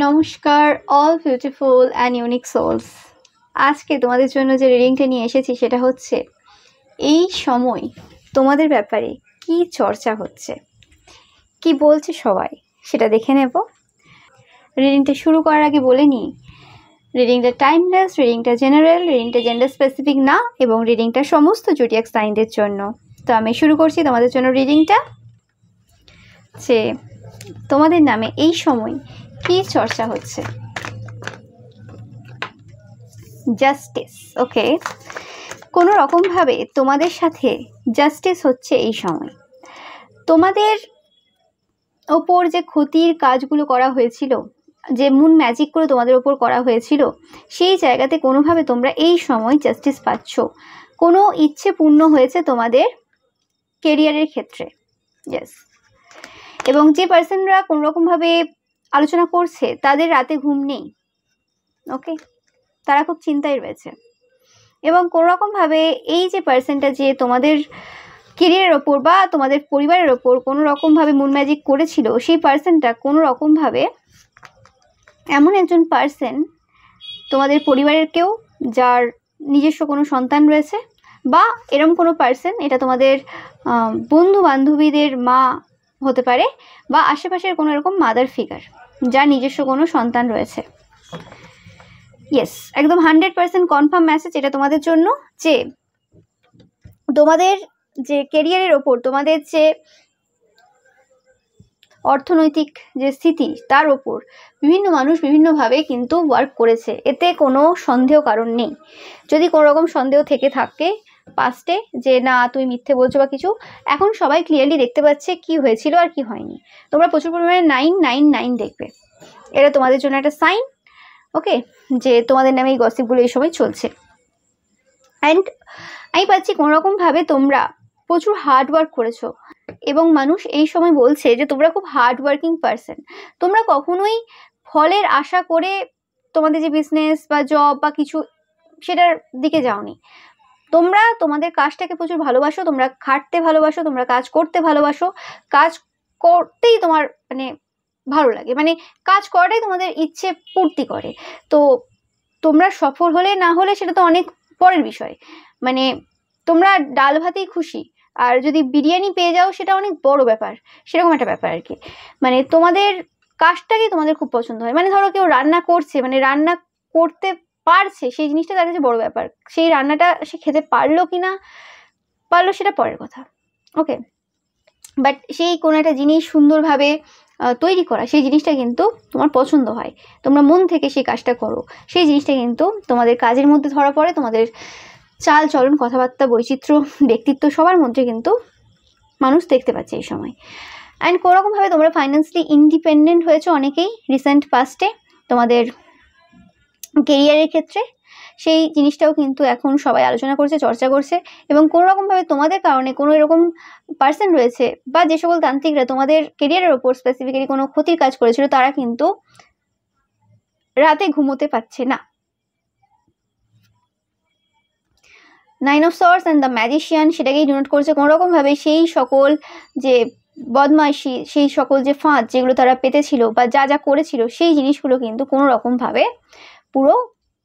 নমস্কার all beautiful and unique souls. আজকে তোমাদের জন্য যে রিডিংটা নিয়ে এসেছি সেটা হচ্ছে এই সময় তোমাদের ব্যাপারে কি চর্চা হচ্ছে, কি বলছে সবাই, সেটা দেখে নেব। রিডিংটা শুরু করার আগে বলে নিই, রিডিংটা টাইমলেস, রিডিংটা জেনারেল, রিডিংটা জেন্ডার স্পেসিফিক না এবং রিডিংটা সমস্ত জোডিয়াক সাইনদের জন্য। তো আমি শুরু করছি তোমাদের জন্য রিডিংটা, যে তোমাদের নামে এই সময় কি চর্চা হচ্ছে। জাস্টিস, ওকে, কোনো রকমভাবে তোমাদের সাথে জাস্টিস হচ্ছে এই সময়। তোমাদের ওপর যে ক্ষতির কাজগুলো করা হয়েছিল, যে মুন ম্যাজিক করে তোমাদের ওপর করা হয়েছিল, সেই জায়গাতে কোনোভাবে তোমরা এই সময় জাস্টিস পাচ্ছ। কোনো ইচ্ছে পূর্ণ হয়েছে তোমাদের কেরিয়ারের ক্ষেত্রে। ইয়েস, এবং যে পার্সনরা কোনো রকমভাবে আলোচনা করছে তাদের রাতে ঘুম নেই। ওকে, তারা খুব চিন্তায় রয়েছে এবং কোনো রকমভাবে এই যে পার্সনটা যে তোমাদের কেরিয়ারের ওপর বা তোমাদের পরিবারের ওপর কোনো রকমভাবে মুন ম্যাজিক করেছিল, সেই পার্সনটা কোনো রকমভাবে এমন একজন পার্সন তোমাদের পরিবারের কেউ যার নিজস্ব কোনো সন্তান রয়েছে, বা এরকম কোনো পার্সন, এটা তোমাদের বন্ধু বান্ধবীদের মা হতে পারে বা আশেপাশের কোনো এরকম মাদার ফিগার যার নিজস্ব কোনো সন্তান রয়েছে। ইয়েস, একদম 100% কনফার্ম মেসেজ এটা তোমাদের জন্য, যে তোমাদের যে কেরিয়ারের ওপর, তোমাদের যে অর্থনৈতিক যে স্থিতি তার ওপর বিভিন্ন মানুষ বিভিন্নভাবে কিন্তু ওয়ার্ক করেছে, এতে কোনো সন্দেহ কারণ নেই। যদি কোনো রকম সন্দেহ থেকে থাকে পাস্টে যে না তুমি মিথ্যে বলছো বা কিছু, এখন সবাই ক্লিয়ারলি দেখতে পাচ্ছে কি হয়েছিল আর কি হয়নি। তোমরা প্রচুর পরিমাণে 999 দেখবে, এটা তোমাদের জন্য একটা সাইন। ওকে, যে তোমাদের নামে এই গসিপগুলো এই সময় চলছে। অ্যান্ড আমি পাচ্ছি কোনো রকমভাবে তোমরা প্রচুর হার্ড ওয়ার্ক করেছো এবং মানুষ এই সময় বলছে যে তোমরা খুব হার্ড ওয়ার্কিং পারসন। তোমরা কখনোই ফলের আশা করে তোমাদের যে বিজনেস বা জব বা কিছু সেটার দিকে যাওনি। তোমরা তোমাদের কাজটাকে প্রচুর ভালোবাসো, তোমরা খাটতে ভালোবাসো, তোমরা কাজ করতে ভালোবাসো, কাজ করতেই তোমার মানে ভালো লাগে, মানে কাজ করাটাই তোমাদের ইচ্ছে পূর্তি করে। তো তোমরা সফল হলে না হলে সেটা তো অনেক পরের বিষয়, মানে তোমরা ডাল ভাতেই খুশি, আর যদি বিরিয়ানি পেয়ে যাও সেটা অনেক বড় ব্যাপার, সেরকম একটা ব্যাপার আর কি। মানে তোমাদের কাজটাকে তোমাদের খুব পছন্দ হয়, মানে ধরো কেউ রান্না করছে, মানে রান্না করতে পারছে, সেই জিনিসটা তার কাছে বড় ব্যাপার। সেই রান্নাটা সে খেতে পারলো কি না পারলো সেটা পরের কথা, ওকে, বাট সেই কোনো একটা জিনিস সুন্দরভাবে তৈরি করা, সেই জিনিসটা কিন্তু তোমার পছন্দ হয়, তোমরা মন থেকে সেই কাজটা করো, সেই জিনিসটা কিন্তু তোমাদের কাজের মধ্যে ধরা পড়ে। তোমাদের চাল চলন, কথাবার্তা, বৈচিত্র্য, ব্যক্তিত্ব সবার মধ্যে কিন্তু মানুষ দেখতে পাচ্ছে এই সময়। অ্যান্ড কোনোরকমভাবে তোমরা ফাইন্যান্সিয়ালি ইন্ডিপেন্ডেন্ট হয়েছো অনেকেই রিসেন্ট পাস্টে তোমাদের কেরিয়ারের ক্ষেত্রে, সেই জিনিসটাও কিন্তু এখন সবাই আলোচনা করছে, চর্চা করছে। এবং কোনো রকমভাবে তোমাদের কারণে কোনো এরকম পার্সন রয়েছে বা যে সকল তান্ত্রিকরা তোমাদের কেরিয়ারের ওপর স্পেসিফিক্যালি কোনো ক্ষতির কাজ করেছিল, তারা কিন্তু রাতে ঘুমোতে পারছে না। 9 of Swords and the Magician সেটাকেই ডিনোট করছে। কোনো রকমভাবে সেই সকল যে বদমাইশি, সেই সকল যে ফাঁদ যেগুলো তারা পেতেছিল বা যা যা করেছিল, সেই জিনিসগুলো কিন্তু কোনো রকমভাবে পুরো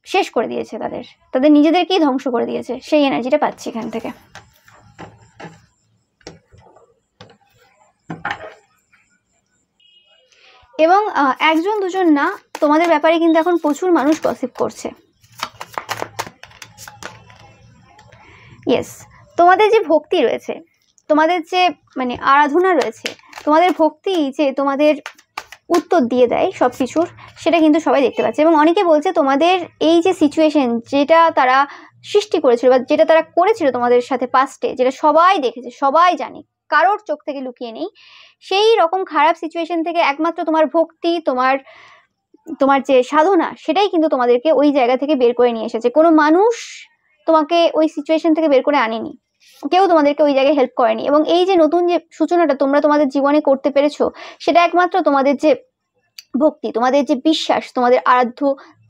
শেষ করে দিয়েছে, তাদের নিজেদেরকেই ধ্বংস করে দিয়েছে। সেই এনার্জিটা পাচ্ছি এখান থেকে। এবং একজন দুজন না, তোমাদের ব্যাপারে কিন্তু এখন প্রচুর মানুষ গসিপ করছে। ইয়েস, তোমাদের যে ভক্তি রয়েছে, তোমাদের যে মানে আরাধনা রয়েছে, তোমাদের ভক্তি যে তোমাদের উত্তর দিয়ে দেয় সব কিছুর, সেটা কিন্তু সবাই দেখতে পাচ্ছে। এবং অনেকে বলছে তোমাদের এই যে সিচুয়েশন যেটা তারা সৃষ্টি করেছিল বা যেটা তারা করেছিল তোমাদের সাথে পাস্টে, যেটা সবাই দেখেছে, সবাই জানে, কারোর চোখ থেকে লুকিয়ে নেই, সেই রকম খারাপ সিচুয়েশন থেকে একমাত্র তোমার ভক্তি, তোমার যে সাধনা, সেটাই কিন্তু তোমাদেরকে ওই জায়গা থেকে বের করে নিয়ে এসেছে। কোনো মানুষ তোমাকে ওই সিচুয়েশন থেকে বের করে আনেনি, কেউ তোমাদেরকে ওই জায়গায় হেল্প করেনি। এবং এই যে নতুন যে সূচনাটা তোমরা তোমাদের জীবনে করতে পেরেছো, সেটা একমাত্র তোমাদের যে ভক্তি, তোমাদের যে বিশ্বাস, তোমাদের আরাধ্য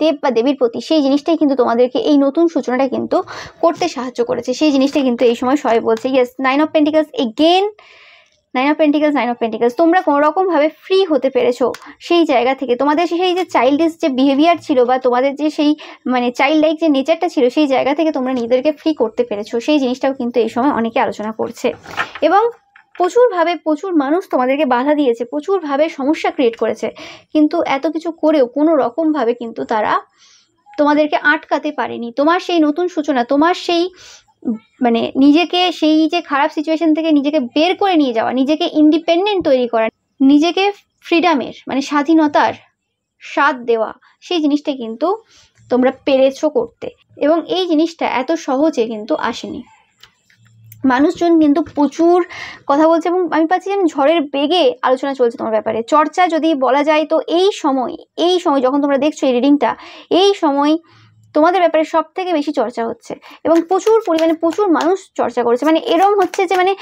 দেব বা দেবীর প্রতি, সেই জিনিসটাই কিন্তু তোমাদেরকে এই নতুন সূচনাটা কিন্তু করতে সাহায্য করেছে। সেই জিনিসটাই কিন্তু এই সময় সবাই বলছে। Yes, 9 of Pentacles again nine of pentacles, তোমরা কোনো রকমভাবে ফ্রি হতে পেরেছো সেই জায়গা থেকে। তোমাদের সেই যে চাইল্ডিশ যে বিহেভিয়ার ছিল বা তোমাদের যে সেই মানে চাইল্ড লাইক যে নেচারটা ছিল, সেই জায়গা থেকে তোমরা নিজেদেরকে ফ্রি করতে পেরেছো, সেই জিনিসটাও কিন্তু এই সময় অনেকে আলোচনা করছে। এবং প্রচুর মানুষ তোমাদেরকে বাধা দিয়েছে, প্রচুরভাবে সমস্যা ক্রিয়েট করেছে, কিন্তু এত কিছু করেও কোনো রকমভাবে কিন্তু তারা তোমাদেরকে আটকাতে পারেনি। তোমার সেই নতুন সূচনা, তোমার সেই মানে নিজেকে সেই যে খারাপ সিচুয়েশন থেকে নিজেকে বের করে নিয়ে যাওয়া, নিজেকে ইন্ডিপেন্ডেন্ট তৈরি করা, নিজেকে ফ্রিডামের মানে স্বাধীনতার স্বাদ দেওয়া, সেই জিনিসটা কিন্তু তোমরা পেরেছো করতে। এবং এই জিনিসটা এত সহজে কিন্তু আসেনি। মানুষজন কিন্তু প্রচুর কথা বলছে এবং আমি পাচ্ছি যেন ঝড়ের বেগে আলোচনা চলছে তোমার ব্যাপারে। চর্চা যদি বলা যায় তো এই সময় যখন তোমরা দেখছো এই রিডিংটা, এই সময় তোমাদের ব্যাপারে সব থেকে বেশি চর্চা হচ্ছে এবং প্রচুর পরিমাণে প্রচুর মানুষ চর্চা করেছে। মানে এরম হচ্ছে যে মানে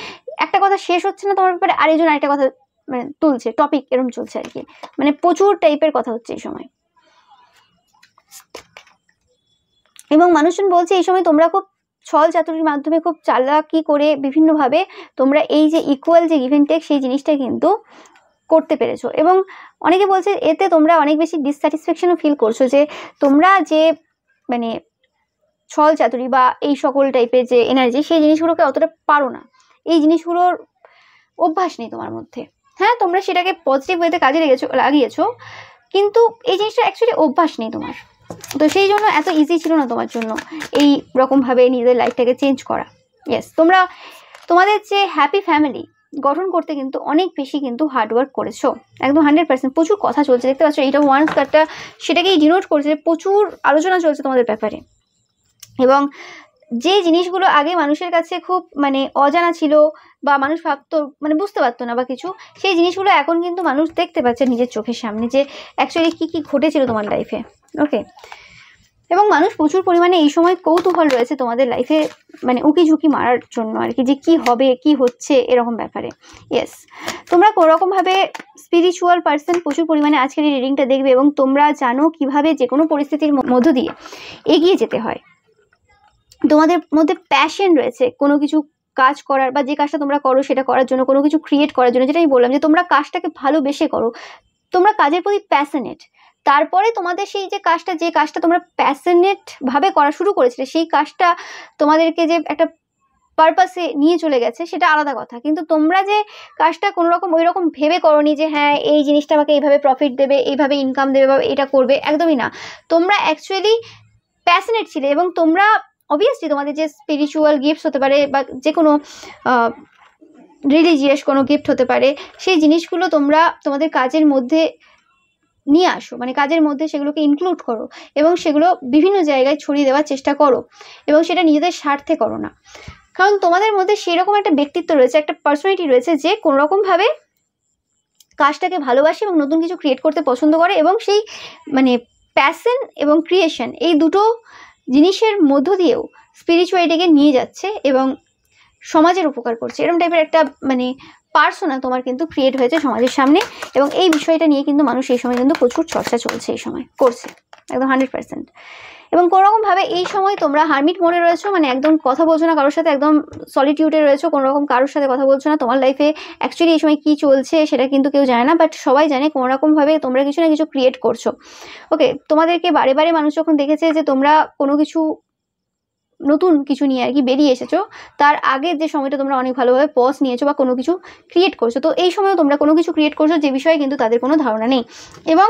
একটা কথা শেষ হচ্ছে না তোমার ব্যাপারে, আরেকজন আরেকটা কথা মানে তুলছে, টপিক এরম চলছে আর কি। মানে প্রচুর টাইপের কথা হচ্ছে এই সময়। এবং মানুষজন বলছে এই সময় তোমরা খুব ছল চাতুরির মাধ্যমে খুব চালাকি করে বিভিন্নভাবে তোমরা এই যে ইকুয়াল যে গিভ এন্ড টেক সেই জিনিসটা কিন্তু করতে পেরেছো। এবং অনেকে বলছে এতে তোমরা অনেক বেশি ডিসস্যাটিসফ্যাকশনও ফিল করছো, যে তোমরা যে মানে ছল চাতুরি বা এই সকল টাইপের যে এনার্জি, সেই জিনিসগুলোকে অতটা পারো না, এই জিনিসগুলোর অভ্যাস নেই তোমার মধ্যে। হ্যাঁ, তোমরা সেটাকে পজিটিভ ওয়েতে কাজে লাগিয়েছো, কিন্তু এই জিনিসটা অ্যাকচুয়ালি অভ্যাস নেই তোমার। তো সেই জন্য এত ইজি ছিল না তোমার জন্য এই রকমভাবে নিজেদের লাইফটাকে চেঞ্জ করা। ইয়েস, তোমরা তোমাদের যে হ্যাপি ফ্যামিলি গঠন করতে কিন্তু অনেক বেশি কিন্তু হার্ডওয়ার্ক করেছো, একদম 100%। প্রচুর কথা চলছে, দেখতে পাচ্ছ এইটা ওয়ান্স কার্ডটা সেটাকেই ডিনোট করছে, প্রচুর আলোচনা চলছে তোমাদের ব্যাপারে। এবং যে জিনিসগুলো আগে মানুষের কাছে খুব মানে অজানা ছিল বা মানুষ ভাবতো মানে বুঝতে পারতো না বা কিছু, সেই জিনিসগুলো এখন কিন্তু মানুষ দেখতে পাচ্ছে নিজের চোখের সামনে, যে অ্যাকচুয়ালি কি ঘটেছিল তোমার লাইফে। ওকে, এবং মানুষ প্রচুর পরিমাণে এই সময় কৌতূহল রয়েছে তোমাদের লাইফে মানে উকি ঝুঁকি মারার জন্য আর কি, যে কি হবে কি হচ্ছে এরকম ব্যাপারে। ইয়েস, তোমরা কোনোরকমভাবে স্পিরিচুয়াল পার্সন প্রচুর পরিমাণে আজকের এই রিডিংটা দেখবে এবং তোমরা জানো কিভাবে যে কোনো পরিস্থিতির মধ্য দিয়ে এগিয়ে যেতে হয়। তোমাদের মধ্যে প্যাশন রয়েছে কোনো কিছু কাজ করার, বা যে কাজটা তোমরা করো সেটা করার জন্য, কোনো কিছু ক্রিয়েট করার জন্য। যেটা আমি বললাম যে তোমরা কাজটাকে ভালোবেসে করো, তোমরা কাজের প্রতি প্যাশনেট। তারপরে তোমাদের সেই যে কাজটা তোমরা প্যাশনেট ভাবে করা শুরু করেছিলে, সেই কাজটা তোমাদেরকে যে একটা পারপাসে নিয়ে চলে গেছে সেটা আলাদা কথা, কিন্তু তোমরা যে কাজটা কোনো রকম ওই রকম ভেবে করোনি যে হ্যাঁ এই জিনিসটা আমাকে এইভাবে প্রফিট দেবে, এইভাবে ইনকাম দেবে বা এটা করবে, একদমই না। তোমরা অ্যাকচুয়ালি প্যাশনেট ছিলে এবং তোমরা অবভিয়াসলি তোমাদের যে স্পিরিচুয়াল গিফটস হতে পারে বা যে কোনো রিলিজিয়াস কোনো গিফট হতে পারে, সেই জিনিসগুলো তোমরা তোমাদের কাজের মধ্যে নিয়ে আসো, মানে কাজের মধ্যে সেগুলোকে ইনক্লুড করো এবং সেগুলো বিভিন্ন জায়গায় ছড়িয়ে দেওয়ার চেষ্টা করো, এবং সেটা নিজেদের স্বার্থে করো না। কারণ তোমাদের মধ্যে সেরকম একটা ব্যক্তিত্ব রয়েছে, একটা পার্সোনালিটি রয়েছে যে কোনোরকমভাবে কাজটাকে ভালোবাসে এবং নতুন কিছু ক্রিয়েট করতে পছন্দ করে, এবং সেই মানে প্যাশন এবং ক্রিয়েশন এই দুটো জিনিসের মধ্য দিয়েও স্পিরিচুয়ালিটিকে নিয়ে যাচ্ছে এবং সমাজের উপকার করছে। এরকম টাইপের একটা মানে পার্সোনা তোমার কিন্তু ক্রিয়েট হয়েছে সমাজের সামনে, এবং এই বিষয়টা নিয়ে কিন্তু মানুষ এই সময় কিন্তু প্রচুর চর্চা চলছে, এই সময় করছে একদম 100%। এবং কোনোরকমভাবে এই সময় তোমরা হারমিট মোডে রয়েছো, মানে একদম কথা বলছো না কারোর সাথে, একদম সলিটিউডে রয়েছো, কোনোরকম কারোর সাথে কথা বলছো না। তোমার লাইফে অ্যাকচুয়ালি এই সময় কী চলছে সেটা কিন্তু কেউ জানে না, বাট সবাই জানে কোনোরকমভাবে তোমরা কিছু না কিছু ক্রিয়েট করছো। ওকে, তোমাদেরকে বারে বারে মানুষ যখন দেখেছে যে তোমরা কোনো কিছু নতুন কিছু নিয়ে আর কি বেরিয়ে এসেছো, তার আগের যে সময়টা তোমরা অনেক ভালোভাবে পজ নিয়েছো বা কোনো কিছু ক্রিয়েট করছো, তো এই সময়ও তোমরা কোনো কিছু ক্রিয়েট করছো যে বিষয়ে কিন্তু তাদের কোনো ধারণা নেই। এবং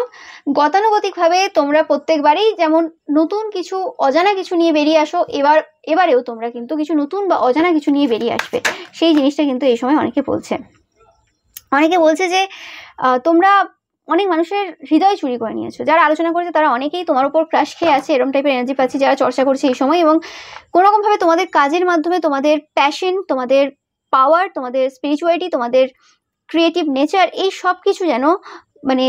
গতানুগতিকভাবে তোমরা প্রত্যেকবারেই যেমন নতুন কিছু অজানা কিছু নিয়ে বেরিয়ে আসো, এবারেও তোমরা কিন্তু কিছু নতুন বা অজানা কিছু নিয়ে বেরিয়ে আসবে, সেই জিনিসটা কিন্তু এই সময় অনেকে বলছে যে তোমরা অনেক মানুষের হৃদয় চুরি করে নিয়েছো। যারা আলোচনা করেছে তারা অনেকেই তোমার উপর ক্রাশ খেয়ে আছে, এরকম টাইপের এনার্জি পাচ্ছি যারা চর্চা করছে এই সময়। এবং কোনোরকমভাবে তোমাদের কাজের মাধ্যমে তোমাদের প্যাশন, তোমাদের পাওয়ার, তোমাদের স্পিরিচুয়ালিটি, তোমাদের ক্রিয়েটিভ নেচার, এই সব কিছু যেন মানে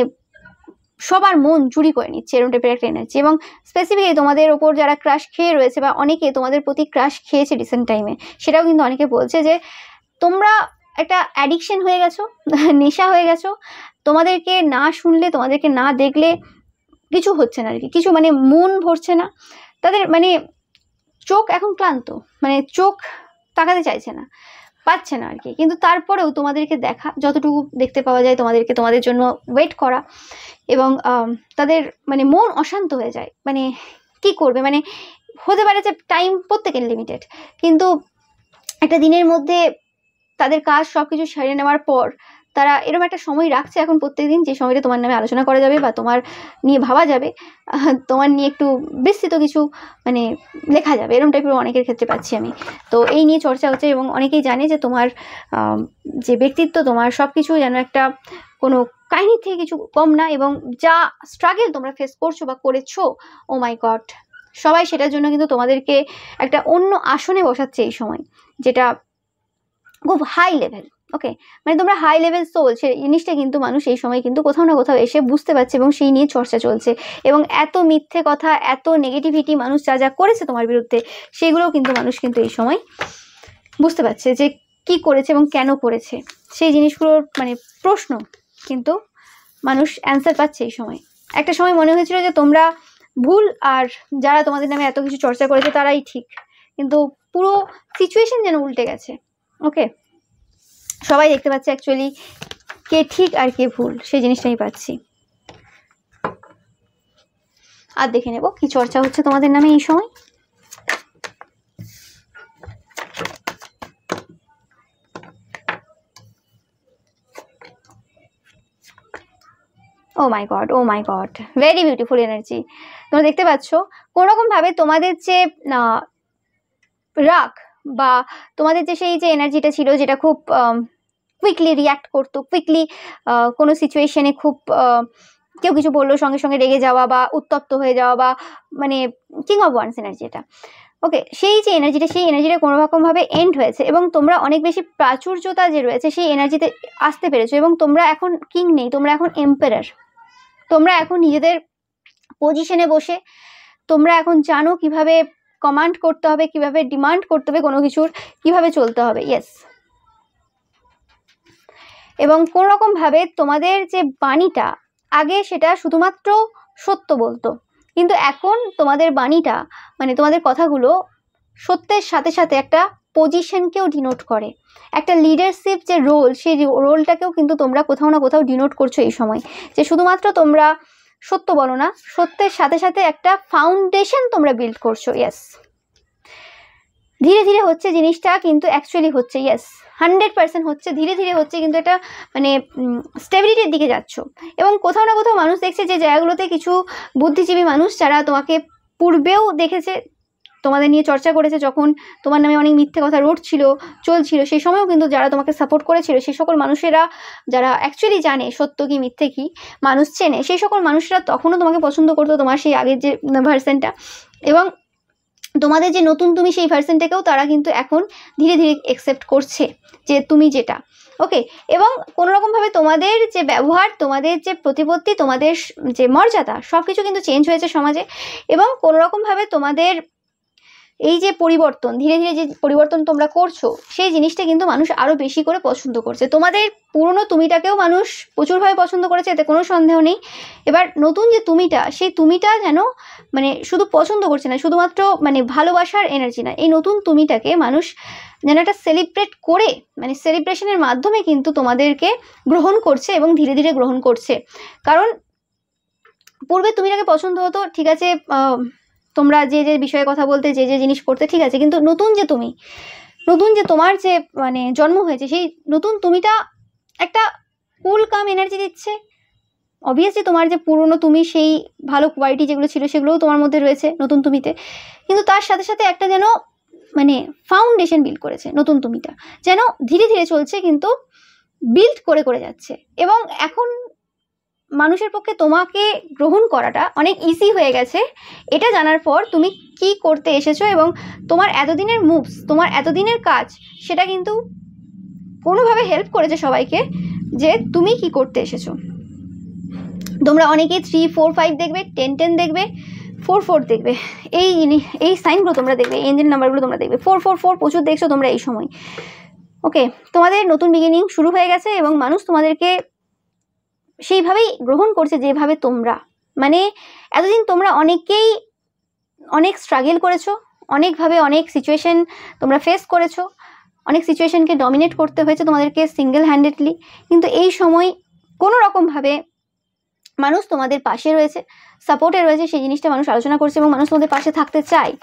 সবার মন চুরি করে নিচ্ছে, এরকম টাইপের একটা এনার্জি। এবং স্পেসিফিকলি তোমাদের ওপর যারা ক্রাশ খেয়ে রয়েছে বা অনেকে তোমাদের প্রতি ক্রাশ খেয়েছে রিসেন্ট টাইমে, সেটাও কিন্তু অনেকে বলছে যে তোমরা একটা অ্যাডিকশন হয়ে গেছো, নেশা হয়ে গেছো। তোমাদেরকে না শুনলে, তোমাদেরকে না দেখলে কিছু হচ্ছে না আর কি, কিছু মানে মন ভরছে না তাদের, মানে চোখ এখন ক্লান্ত, মানে চোখ তাকাতে চাইছে না। পাচ্ছে না আর কি, কিন্তু তারপরেও তোমাদেরকে দেখা, যতটুকু দেখতে পাওয়া যায় তোমাদেরকে, তোমাদের জন্য ওয়েট করা, এবং তাদের মানে মন অশান্ত হয়ে যায়। মানে কি করবে, মানে হতে পারে যে টাইম প্রত্যেকের লিমিটেড, কিন্তু একটা দিনের মধ্যে তাদের কাজ সব কিছু সেরে নেওয়ার পর তারা এরকম একটা সময় রাখছে এখন প্রত্যেকদিন, যে সময়টা তোমার নামে আলোচনা করা যাবে বা তোমার নিয়ে ভাবা যাবে, তোমার নিয়ে একটু বিস্তৃত কিছু মানে লেখা যাবে, এরকম টাইপের অনেকের ক্ষেত্রে পাচ্ছি আমি। তো এই নিয়ে চর্চা হচ্ছে, এবং অনেকেই জানে যে তোমার যে ব্যক্তিত্ব, তোমার সব কিছু যেন একটা কোনো কাহিনীর থেকে কিছু কম না, এবং যা স্ট্রাগল তোমরা ফেস করছো বা করেছো, ও মাই গড, সবাই সেটার জন্য কিন্তু তোমাদেরকে একটা অন্য আসনে বসাচ্ছে এই সময়, যেটা খুব হাই লেভেল। ওকে, মানে তোমরা হাই লেভেল সোল, সেই জিনিসটা কিন্তু মানুষ এই সময় কিন্তু কোথাও না কোথাও এসে বুঝতে পারছে, এবং সেই নিয়ে চর্চা চলছে। এবং এত মিথ্যে কথা, এত নেগেটিভিটি মানুষ যা যা করেছে তোমার বিরুদ্ধে, সেগুলোও কিন্তু মানুষ কিন্তু এই সময় বুঝতে পারছে যে কি করেছে এবং কেন করেছে, সেই জিনিসগুলোর মানে প্রশ্ন কিন্তু মানুষ অ্যান্সার পাচ্ছে এই সময়। একটা সময় মনে হয়েছিল যে তোমরা ভুল, আর যারা তোমাদের নামে এত কিছু চর্চা করেছে তারাই ঠিক, কিন্তু পুরো সিচুয়েশন যেন উল্টে গেছে। ওকে, সবাই দেখতে পাচ্ছে অ্যাকচুয়ালি কে ঠিক আর কে ভুল, সেই জিনিসটাই পাচ্ছি। আর দেখে নেব কি চর্চা হচ্ছে তোমাদের নামে এই সময়। ও my god, O my god, very beautiful energy. তোমরা দেখতে পাচ্ছ কোনোরকম ভাবে তোমাদের যে রাগ বা তোমাদের যে সেই যে এনার্জিটা ছিল, যেটা খুব কুইকলি রিয়াক্ট করতো, কুইকলি কোনো সিচুয়েশনে খুব কেউ কিছু বললো সঙ্গে সঙ্গে রেগে যাওয়া বা উত্তপ্ত হয়ে যাওয়া, বা মানে কিং অফ ওয়ান্স এনার্জি এটা। ওকে, সেই যে এনার্জিটা, সেই এনার্জিটা কোনো রকমভাবে এন্ড হয়েছে, এবং তোমরা অনেক বেশি প্রাচুর্যতা যে রয়েছে সেই এনার্জিতে আসতে পেরেছো, এবং তোমরা এখন কিং নেই, তোমরা এখন এম্পারার। তোমরা এখন নিজেদের পজিশনে বসে তোমরা এখন জানো কিভাবে কমান্ড করতে হবে, কিভাবে ডিমান্ড করতে হবে কোনো কিছুর, কিভাবে চলতে হবে। ইয়েস, এবং কোনো রকম ভাবে তোমাদের যে বাণীটা, আগে সেটা শুধুমাত্র সত্য বলতো, কিন্তু এখন তোমাদের বাণীটা মানে তোমাদের কথাগুলো সত্যের সাথে সাথে একটা পজিশনকেও ডিনোট করে, একটা লিডারশিপ যে রোল, সেই রোলটাকেও কিন্তু তোমরা কোথাও না কোথাও ডিনোট করছো এই সময়, যে শুধুমাত্র তোমরা সত্য বলো না, সত্যের সাথে সাথে একটা ফাউন্ডেশন তোমরা বিল্ড করছো। ইয়েস, ধীরে ধীরে হচ্ছে জিনিসটা, কিন্তু অ্যাকচুয়ালি হচ্ছে, ইয়েস 100% হচ্ছে, ধীরে ধীরে হচ্ছে, কিন্তু এটা মানে স্টেবিলিটির দিকে যাচ্ছ। এবং কোথাও না কোথাও মানুষ দেখছে যে জায়গাগুলোতে কিছু বুদ্ধিজীবী মানুষ যারা তোমাকে পূর্বেও দেখেছে, তোমাদের নিয়ে চর্চা করেছে, যখন তোমার নামে অনেক মিথ্যে কথা রটছিল, চলছিল, সেই সময়ও কিন্তু যারা তোমাকে সাপোর্ট করেছিল, সেই সকল মানুষেরা যারা অ্যাকচুয়ালি জানে সত্য কি মিথ্যে কি, মানুষ চেনে, সেই সকল মানুষরা তখনও তোমাকে পছন্দ করতো, তোমার সেই আগের যে ভার্সনটা, এবং তোমাদের যে নতুন তুমি, সেই ভার্সনটাকেও তারা কিন্তু এখন ধীরে ধীরে অ্যাকসেপ্ট করছে যে তুমি যেটা। ওকে, এবং কোনোরকমভাবে তোমাদের যে ব্যবহার, তোমাদের যে প্রতিপত্তি, তোমাদের যে মর্যাদা, সব কিছু কিন্তু চেঞ্জ হয়েছে সমাজে, এবং কোনোরকমভাবে তোমাদের এই যে পরিবর্তন, ধীরে ধীরে যে পরিবর্তন তোমরা করছো, সেই জিনিসটা কিন্তু মানুষ আরও বেশি করে পছন্দ করছে। তোমাদের পুরনো তুমিটাকেও মানুষ প্রচুরভাবে পছন্দ করেছে, এতে কোনো সন্দেহ নেই। এবার নতুন যে তুমিটা, সেই তুমিটা যেন মানে শুধু পছন্দ করছে না, শুধুমাত্র মানে ভালোবাসার এনার্জি না, এই নতুন তুমিটাকে মানুষ যেন একটা সেলিব্রেট করে, মানে সেলিব্রেশনের মাধ্যমে কিন্তু তোমাদেরকে গ্রহণ করছে, এবং ধীরে ধীরে গ্রহণ করছে। কারণ পূর্বে তুমিটাকে পছন্দ হতো, ঠিক আছে, তোমরা যে যে বিষয়ে কথা বলতে, যে যে জিনিস করতে, ঠিক আছে, কিন্তু নতুন যে তুমি, নতুন যে তোমার যে মানে জন্ম হয়েছে, সেই নতুন তুমিটা একটা কুল কাম এনার্জি দিচ্ছে। অবভিয়াসলি তোমার যে পুরনো তুমি, সেই ভালো কোয়ালিটি যেগুলো ছিল সেগুলোও তোমার মধ্যে রয়েছে নতুন তুমিতে, কিন্তু তার সাথে সাথে একটা যেন মানে ফাউন্ডেশন বিল্ড করেছে নতুন তুমিটা, যেন ধীরে ধীরে চলছে, কিন্তু বিল্ড করে করে যাচ্ছে। এবং এখন মানুষের পক্ষে তোমাকে গ্রহণ করাটা অনেক ইজি হয়ে গেছে, এটা জানার পর তুমি কি করতে এসেছো, এবং তোমার এতদিনের মুভস, তোমার এতদিনের কাজ, সেটা কিন্তু কোনোভাবে হেল্প করেছে সবাইকে, যে তুমি কি করতে এসেছো। তোমরা অনেকেই 3, 4, 5 দেখবে, 10, 10 দেখবে, 4, 4 দেখবে, এই সাইনগুলো তোমরা দেখবে, এঞ্জেল নাম্বারগুলো তোমরা দেখবে, 4, 4, 4 প্রচুর দেখছো তোমরা এই সময়। ওকে, তোমাদের নতুন বিগিনিং শুরু হয়ে গেছে, এবং মানুষ তোমাদেরকে সেইভাবেই গ্রহণ করছে যেভাবে তোমরা, মানে এতদিন তোমরা অনেকেই অনেক স্ট্রাগল করেছো, অনেকভাবে অনেক সিচুয়েশন তোমরা ফেস করেছো, অনেক সিচুয়েশনকে ডমিনেট করতে হয়েছে তোমাদেরকে সিঙ্গেল হ্যান্ডেডলি, কিন্তু এই সময় কোনো রকমভাবে মানুষ তোমাদের পাশে রয়েছে, সাপোর্টে রয়েছে, সেই জিনিসটা মানুষ আলোচনা করছে এবং মানুষ তোমাদের পাশে থাকতে চায়।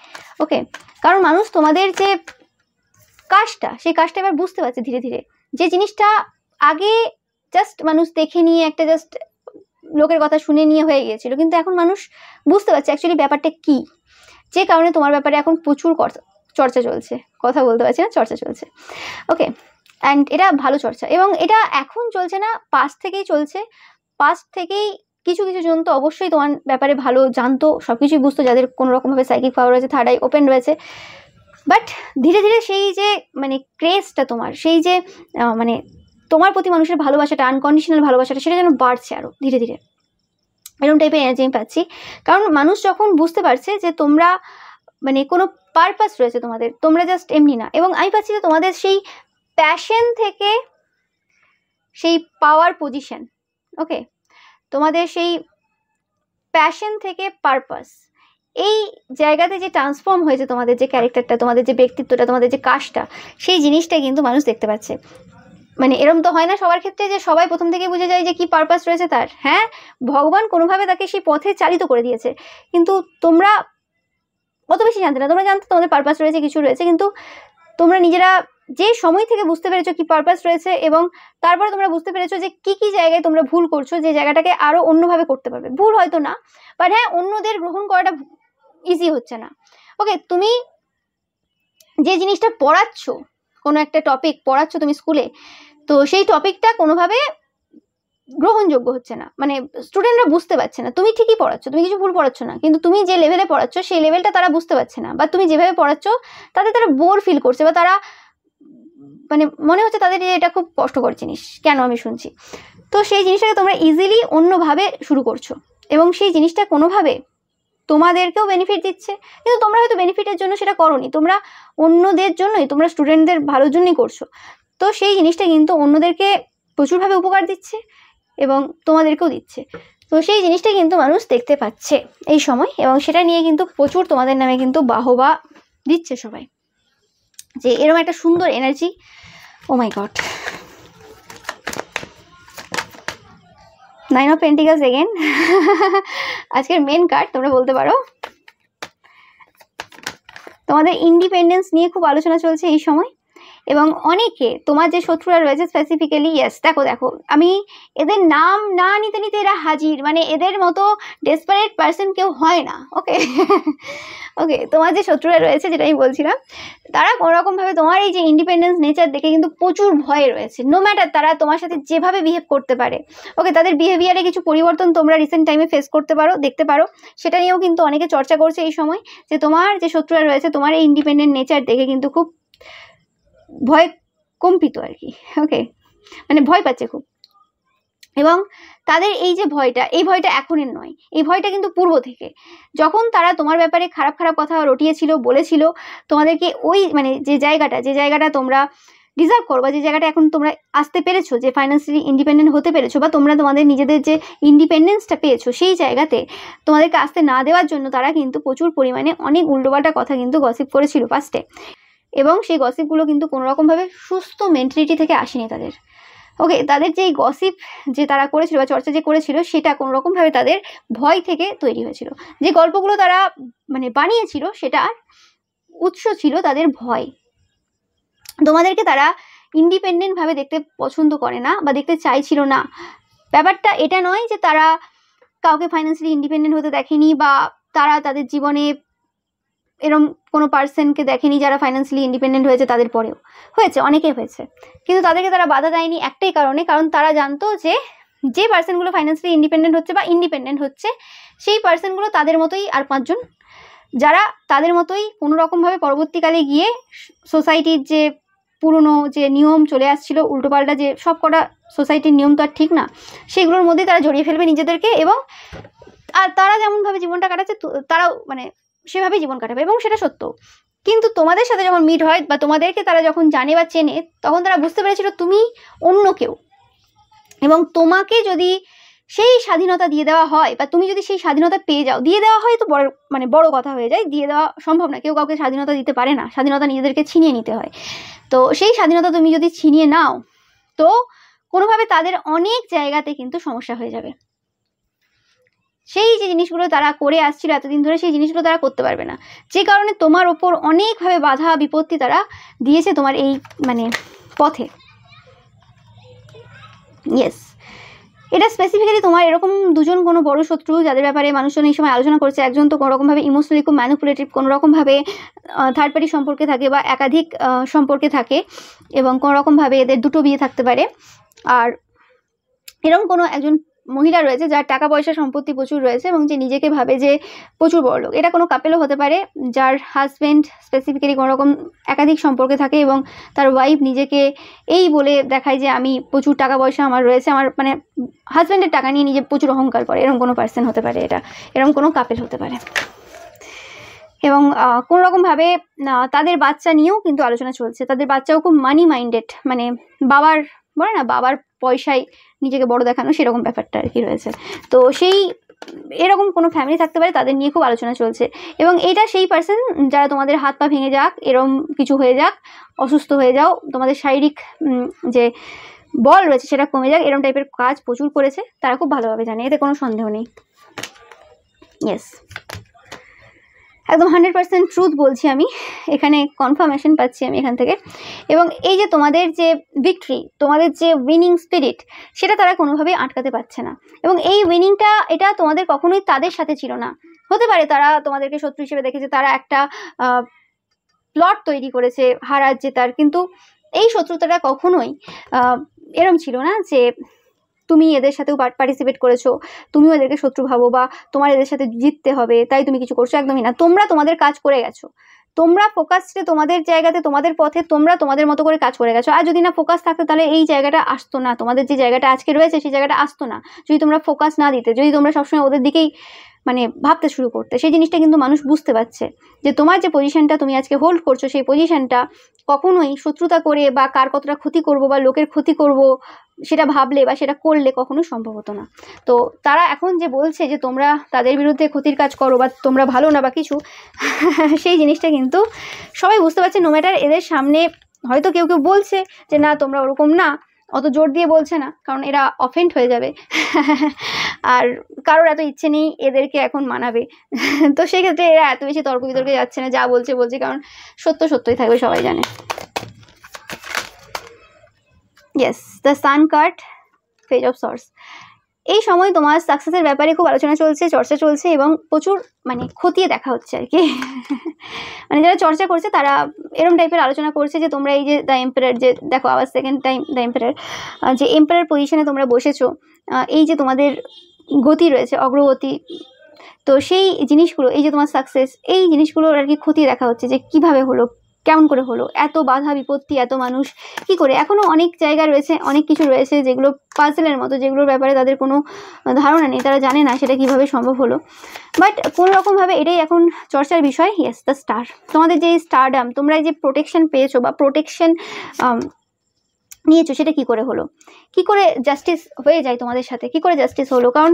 ওকে, কারণ মানুষ তোমাদের যে কাজটা, সেই কাজটা এবার বুঝতে পারছে ধীরে ধীরে। যে জিনিসটা আগে জাস্ট মানুষ দেখে নিয়ে একটা জাস্ট লোকের কথা শুনে নিয়ে হয়ে গিয়েছিল, কিন্তু এখন মানুষ বুঝতে পারছে অ্যাকচুয়ালি ব্যাপারটা কি, যে কারণে তোমার ব্যাপারে এখন প্রচুর চর্চা চলছে, কথা বলতে পারছি না, চর্চা চলছে। ওকে, অ্যান্ড এটা ভালো চর্চা, এবং এটা এখন চলছে না, পাস্ট থেকেই চলছে। পাস্ট থেকেই কিছু কিছু জন তো অবশ্যই তোমার ব্যাপারে ভালো জানতো, সব কিছুই বুঝতো, যাদের কোনো রকমভাবে সাইকিক পাওয়ার রয়েছে, থার্ড আই ওপেন রয়েছে। বাট ধীরে ধীরে সেই যে মানে ক্রেজটা তোমার, সেই যে মানে তোমার প্রতি মানুষের ভালোবাসাটা, আনকন্ডিশনাল ভালোবাসাটা, সেটা যেন বাড়ছে আরও ধীরে ধীরে, এরকম টাইপের এনার্জি আমি পাচ্ছি। কারণ মানুষ যখন বুঝতে পারছে যে তোমরা মানে কোনো পারপাস রয়েছে তোমাদের, তোমরা জাস্ট এমনি না, এবং আমি পাচ্ছি যে তোমাদের সেই প্যাশন থেকে সেই পাওয়ার পজিশন, ওকে, তোমাদের সেই প্যাশন থেকে পারপাস, এই জায়গাতে যে ট্রান্সফর্ম হয়েছে তোমাদের যে ক্যারেক্টারটা, তোমাদের যে ব্যক্তিত্বটা, তোমাদের যে কাজটা, সেই জিনিসটা কিন্তু মানুষ দেখতে পাচ্ছে। মানে এরম তো হয় না সবার ক্ষেত্রে যে সবাই প্রথম থেকে বুঝে যায় যে কি পারপাস রয়েছে তার। হ্যাঁ, ভগবান কোনোভাবে তাকে সেই পথে চালিত করে দিয়েছে, কিন্তু তোমরা অত বেশি জানতে না, তোমরা জানতে তোমাদের পারপাস রয়েছে, কিছু রয়েছে, কিন্তু তোমরা নিজেরা যে সময় থেকে বুঝতে পেরেছো কি পারপাস রয়েছে, এবং তারপরে তোমরা বুঝতে পেরেছো যে কি কি জায়গায় তোমরা ভুল করছো, যে জায়গাটাকে আরো অন্যভাবে করতে পারবে। ভুল হয়তো না, বাট হ্যাঁ, অন্যদের গ্রহণ করাটা ইজি হচ্ছে না। ওকে, তুমি যে জিনিসটা পড়াচ্ছ, কোনো একটা টপিক পড়াচ্ছ তুমি স্কুলে, তো সেই টপিকটা কোনোভাবে গ্রহণযোগ্য হচ্ছে না, মানে স্টুডেন্টরা বুঝতে পারছে না। তুমি ঠিকই পড়াচ্ছ, তুমি কিছু ভুল পড়াচ্ছ না, কিন্তু তুমি যে লেভেলে পড়াচ্ছ সেই লেভেলটা তারা বুঝতে পারছে না, বা তুমি যেভাবে পড়াচ্ছ তাতে তারা বোর ফিল করছে, বা তারা মানে মনে হচ্ছে তাদের যে এটা খুব কষ্টকর জিনিস, কেন আমি শুনছি। তো সেই জিনিসটাকে তোমরা ইজিলি অন্যভাবে শুরু করছো, এবং সেই জিনিসটা কোনোভাবে তোমাদেরকেও বেনিফিট দিচ্ছে, কিন্তু তোমরা হয়তো বেনিফিটের জন্য সেটা করোনি, তোমরা অন্যদের জন্যই, তোমরা স্টুডেন্টদের ভালোর জন্যই করছো। তো সেই জিনিসটা কিন্তু অন্যদেরকে প্রচুরভাবে উপকার দিচ্ছে এবং তোমাদেরকেও দিচ্ছে। তো সেই জিনিসটা কিন্তু মানুষ দেখতে পাচ্ছে এই সময়, এবং সেটা নিয়ে কিন্তু প্রচুর তোমাদের নামে কিন্তু বাহবা দিচ্ছে সবাই, যে এরকম একটা সুন্দর energy. Oh my god, 9 of Pentacles again. আজকের মেন কার্ড তোমরা বলতে পারো। তোমাদের ইন্ডিপেন্ডেন্স নিয়ে খুব আলোচনা চলছে এই সময়, এবং অনেকে তোমার যে শত্রুরা রয়েছে স্পেসিফিক্যালি, ইয়েস, দেখো আমি এদের নাম না নিতে নিতে এরা হাজির, মানে এদের মতো ডেসপারেট পার্সন কেউ হয় না। ওকে, ওকে, তোমার যে শত্রুরা রয়েছে, যেটা আমি বলছিলাম, তারা কোনোরকমভাবে তোমার এই যে ইন্ডিপেন্ডেন্স নেচার দেখে কিন্তু প্রচুর ভয়ে রয়েছে, নো ম্যাটার তারা তোমার সাথে যেভাবে বিহেভ করতে পারে। ওকে, তাদের বিহেভিয়ারে কিছু পরিবর্তন তোমরা রিসেন্ট টাইমে ফেস করতে পারো, দেখতে পারো, সেটা নিয়েও কিন্তু অনেকে চর্চা করছে এই সময়, যে তোমার যে শত্রুরা রয়েছে তোমার এই ইন্ডিপেন্ডেন্ট নেচার দেখে কিন্তু খুব ভয় কম্পিত আর কি। ওকে, মানে ভয় পাচ্ছে খুব, এবং তাদের এই যে ভয়টা, এই ভয়টা এখনের নয়, এই ভয়টা কিন্তু পূর্ব থেকে, যখন তারা তোমার ব্যাপারে খারাপ খারাপ কথা রটিয়েছিল, বলেছিল তোমাদেরকে, ওই মানে যে জায়গাটা তোমরা ডিজার্ভ করো, বা যে জায়গাটা এখন তোমরা আসতে পেরেছো, যে ফাইন্যান্সিয়ালি ইন্ডিপেন্ডেন্ট হতে পেরেছো, বা তোমরা তোমাদের নিজেদের যে ইন্ডিপেন্ডেন্সটা পেয়েছো, সেই জায়গাতে তোমাদেরকে আসতে না দেওয়ার জন্য তারা কিন্তু প্রচুর পরিমাণে অনেক উল্টোপাল্টা কথা কিন্তু গসিপ করেছিল ফার্স্টে, এবং সেই গসিপগুলো কিন্তু কোনোরকমভাবে সুস্থ মেন্টালিটি থেকে আসেনি তাদের। ওকে, তাদের যে গসিপ যে তারা করেছিল বা চর্চা যে করেছিল, সেটা কোনোরকমভাবে তাদের ভয় থেকে তৈরি হয়েছিল। যে গল্পগুলো তারা মানে বানিয়েছিল, সেটার উৎস ছিল তাদের ভয়। তোমাদেরকে তারা ইন্ডিপেন্ডেন্টভাবে দেখতে পছন্দ করে না, বা দেখতে চাইছিল না। ব্যাপারটা এটা নয় যে তারা কাউকে ফাইন্যান্সিয়ালি ইন্ডিপেন্ডেন্ট হতে দেখেনি, বা তারা তাদের জীবনে এরকম কোনো পার্সনকে দেখেনি যারা ফাইন্যান্সিয়ালি ইন্ডিপেন্ডেন্ট হয়েছে, তাদের পরেও হয়েছে, অনেকে হয়েছে, কিন্তু তাদেরকে তারা বাধা দেয়নি একটাই কারণে, কারণ তারা জানতো যে পার্সনগুলো ফাইন্যান্সিয়ালি ইন্ডিপেন্ডেন্ট হচ্ছে বা ইন্ডিপেন্ডেন্ট হচ্ছে, সেই পার্সনগুলো তাদের মতোই আর 5 জন, যারা তাদের মতোই কোনো রকমভাবে পরবর্তীকালে গিয়ে সোসাইটির যে পুরনো যে নিয়ম চলে আসছিল, উল্টোপাল্টা যে সব কটা সোসাইটির নিয়ম তো আর ঠিক না, সেগুলোর মধ্যেই তারা জড়িয়ে ফেলবে নিজেদেরকে, এবং আর তারা যেমনভাবে জীবনটা কাটাচ্ছে তারাও মানে সেভাবেই জীবন কাটাবে, এবং সেটা সত্য। কিন্তু তোমাদের সাথে যখন মিট হয়, বা তোমাদেরকে তারা যখন জানে বা চেনে, তখন তারা বুঝতে পেরেছিল তুমি অন্য কেউ, এবং তোমাকে যদি সেই স্বাধীনতা দিয়ে দেওয়া হয়, বা তুমি যদি সেই স্বাধীনতা পেয়ে যাও, দিয়ে দেওয়া হয় তো বড় কথা হয়ে যায়, দিয়ে দেওয়া সম্ভব না, কেউ কাউকে স্বাধীনতা দিতে পারে না, স্বাধীনতা নিজেদেরকে ছিনিয়ে নিতে হয়। তো সেই স্বাধীনতা তুমি যদি ছিনিয়ে নাও, তো কোনোভাবে তাদের অনেক জায়গাতে কিন্তু সমস্যা হয়ে যাবে। সেই যে জিনিসগুলো তারা করে আসছিল এতদিন ধরে, সেই জিনিসগুলো তারা করতে পারবে না, যে কারণে তোমার ওপর অনেকভাবে বাধা বিপত্তি তারা দিয়েছে তোমার এই পথে। ইয়েস, এটা স্পেসিফিক্যালি তোমার এরকম দুজন কোনো বড় শত্রু যাদের ব্যাপারে মানুষজন এই সময় আলোচনা করছে। একজন তো কোনোরকমভাবে ইমোশনালি খুব ম্যানিপুলেটিভ, কোনোরকমভাবে থার্ড পার্টি সম্পর্কে থাকে বা একাধিক সম্পর্কে থাকে, এবং কোনোরকমভাবে এদের দুটো বিয়ে থাকতে পারে। আর এরকম কোনো একজন মহিলা রয়েছে যার টাকা পয়সা সম্পত্তি প্রচুর রয়েছে এবং যে নিজেকে ভাবে যে প্রচুর বড় লোক। এটা কোনো কাপেলও হতে পারে যার হাজব্যান্ড স্পেসিফিক্যালি কোনোরকম একাধিক সম্পর্কে থাকে এবং তার ওয়াইফ নিজেকে এই বলে দেখায় যে আমি প্রচুর টাকা পয়সা আমার রয়েছে, আমার হাজব্যান্ডের টাকা নিয়ে নিজে প্রচুর অহংকার করে। এরকম কোনো পার্সন হতে পারে, এটা এরকম কোনো কাপেল হতে পারে। এবং কোনোরকমভাবে তাদের বাচ্চা নিয়েও কিন্তু আলোচনা চলছে। তাদের বাচ্চাও খুব মানি মাইন্ডেড, বাবার বলে না, বাবার পয়সায় নিজেকে বড় দেখানো, সেরকম ব্যাপারটা আর কি রয়েছে। তো সেই এরকম কোনো ফ্যামিলি থাকতে পারে, তাদের নিয়ে খুব আলোচনা চলছে। এবং এটা সেই পার্সন যারা তোমাদের হাত পা ভেঙে যাক, এরকম কিছু হয়ে যাক, অসুস্থ হয়ে যাও, তোমাদের শারীরিক যে বল রয়েছে সেটা কমে যাক, এরকম টাইপের কাজ প্রচুর করেছে, তারা খুব ভালোভাবে জানে, এতে কোনো সন্দেহ নেই। ইয়েস, একদম 100% ট্রুথ বলছি আমি, এখানে কনফার্মেশন পাচ্ছি আমি এখান থেকে। এবং এই যে তোমাদের যে ভিক্টরি, তোমাদের যে উইনিং স্পিরিট, সেটা তারা কোনোভাবেই আটকাতে পারছে না। এবং এই উইনিংটা, এটা তোমাদের কখনোই তাদের সাথে ছিল না। হতে পারে তারা তোমাদেরকে শত্রু হিসেবে দেখেছে, তারা একটা প্লট তৈরি করেছে হারার জেতার, কিন্তু এই শত্রুতাটা কখনোই এরম ছিল না যে তুমি এদের সাথেও পার্টিসিপেট করেছো, তুমিও এদেরকে শত্রু ভাবো বা তোমার এদের সাথে জিততে হবে তাই তুমি কিছু করছো, একদমই না। তোমরা তোমাদের কাজ করে গেছো, তোমরা ফোকাসে তোমাদের জায়গাতে, তোমাদের পথে তোমরা তোমাদের মতো করে কাজ করে গেছো। আর যদি না ফোকাস থাকতো তাহলে এই জায়গাটা আসতো না, তোমাদের যে জায়গাটা আজকে রয়েছে সেই জায়গাটা আসতো না, যদি তোমরা ফোকাস না দিতে, যদি তোমরা সবসময় ওদের দিকেই ভাবতে শুরু করতে। সেই জিনিসটা কিন্তু মানুষ বুঝতে পারছে যে তোমার যে পজিশনটা তুমি আজকে হোল্ড করছো, সেই পজিশনটা কখনোই শত্রুতা করে বা কার কতটা ক্ষতি করব বা লোকের ক্ষতি করব সেটা ভাবলে বা সেটা করলে কখনোই সম্ভব হতো না। তো তারা এখন যে বলছে যে তোমরা তাদের বিরুদ্ধে ক্ষতির কাজ করো বা তোমরা ভালো না বা কিছু, সেই জিনিসটা কিন্তু সবাই বুঝতে পারছে। নো ম্যাটার এদের সামনে হয়তো কেউ কেউ বলছে যে না তোমরা ওরকম না, অত জোর দিয়ে বলছে না, কারণ এরা অফেন্ড হয়ে যাবে আর কারোর এত ইচ্ছে নেই এদেরকে এখন মানাবে। তো সেই ক্ষেত্রে এরা এত বেশি তর্ক বিতর্কে যাচ্ছে না, যা বলছে বলছে, কারণ সত্য সত্যই থাকবে, সবাই জানে। Yes, the sun card, page of সর্স। এই সময় তোমার সাকসেসের ব্যাপারে খুব আলোচনা চলছে, চর্চা চলছে এবং প্রচুর খতিয়ে দেখা হচ্ছে আর কি। যারা চর্চা করছে তারা এরম টাইপের আলোচনা করছে যে তোমরা এই যে দ্য এম্পারার, যে দেখো আবার সেকেন্ড টাইম দ্য এম্পারার, যে এম্পারার পজিশনে তোমরা বসেছো, এই যে তোমাদের গতি রয়েছে, অগ্রগতি, তো সেই জিনিসগুলো, এই যে তোমার সাকসেস, এই জিনিসগুলোর আর কি খতিয়ে দেখা হচ্ছে যে কিভাবে হলো, কেমন করে হলো, এত বাধা বিপত্তি, এত মানুষ কি করে। এখনো অনেক জায়গা রয়েছে, অনেক কিছু রয়েছে যেগুলো পাজেলের মতো, যেগুলোর ব্যাপারে তাদের কোনো ধারণা নেই, তারা জানে না সেটা কিভাবে সম্ভব হলো। বাট কোনো রকমভাবে এটাই এখন চর্চার বিষয়। ইয়েস, দ্য স্টার, তোমাদের যে স্টারডাম, তোমরা এই যে প্রোটেকশন পেয়েছো বা প্রোটেকশন নিয়েছো, সেটা কি করে হলো, কি করে জাস্টিস হয়ে যায় তোমাদের সাথে, কি করে জাস্টিস হলো। কারণ